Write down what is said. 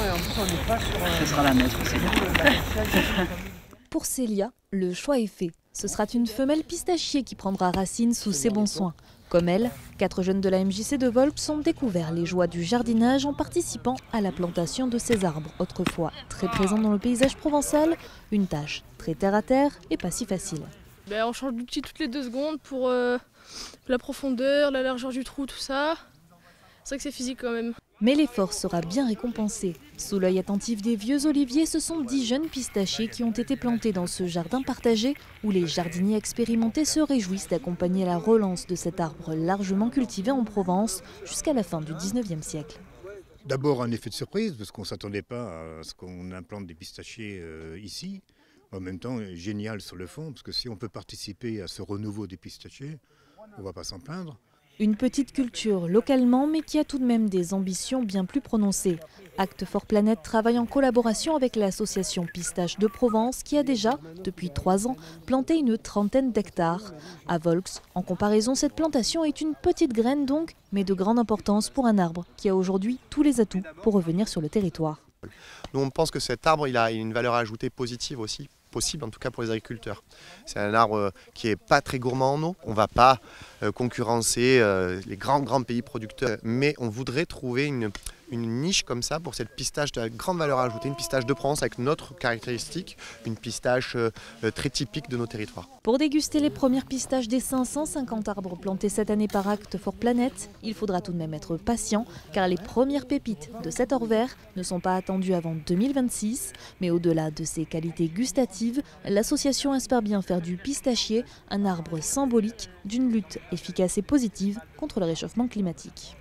Ce sera la nôtre, c'est bon. Pour Célia, le choix est fait. Ce sera une femelle pistachier qui prendra racine sous ses bons soins. Comme elle, 4 jeunes de la MJC de Volx ont découvert les joies du jardinage en participant à la plantation de ces arbres, autrefois très présents dans le paysage provençal, une tâche très terre-à-terre et pas si facile. On change d'outil toutes les 2 secondes pour la profondeur, la largeur du trou, tout ça. C'est vrai que c'est physique quand même. Mais l'effort sera bien récompensé. Sous l'œil attentif des vieux oliviers, ce sont 10 jeunes pistachiers qui ont été plantés dans ce jardin partagé où les jardiniers expérimentés se réjouissent d'accompagner la relance de cet arbre largement cultivé en Provence jusqu'à la fin du 19e siècle. D'abord un effet de surprise parce qu'on ne s'attendait pas à ce qu'on implante des pistachiers ici. En même temps, génial sur le fond parce que si on peut participer à ce renouveau des pistachiers, on ne va pas s'en plaindre. Une petite culture localement, mais qui a tout de même des ambitions bien plus prononcées. Act for Planet travaille en collaboration avec l'association Pistache de Provence qui a déjà, depuis 3 ans, planté une 30aine d'hectares. À Volx, en comparaison, cette plantation est une petite graine donc, mais de grande importance pour un arbre qui a aujourd'hui tous les atouts pour revenir sur le territoire. Nous, on pense que cet arbre il a une valeur ajoutée positive aussi, possible en tout cas pour les agriculteurs. C'est un arbre qui n'est pas très gourmand en eau. On ne va pas concurrencer les grands pays producteurs, mais on voudrait trouver une niche comme ça pour cette pistache de grande valeur ajoutée, une pistache de Provence avec notre caractéristique, une pistache très typique de nos territoires. Pour déguster les premières pistaches des 550 arbres plantés cette année par Act for Planet, il faudra tout de même être patient car les premières pépites de cet or vert ne sont pas attendues avant 2026. Mais au-delà de ses qualités gustatives, l'association espère bien faire du pistachier un arbre symbolique d'une lutte efficace et positive contre le réchauffement climatique.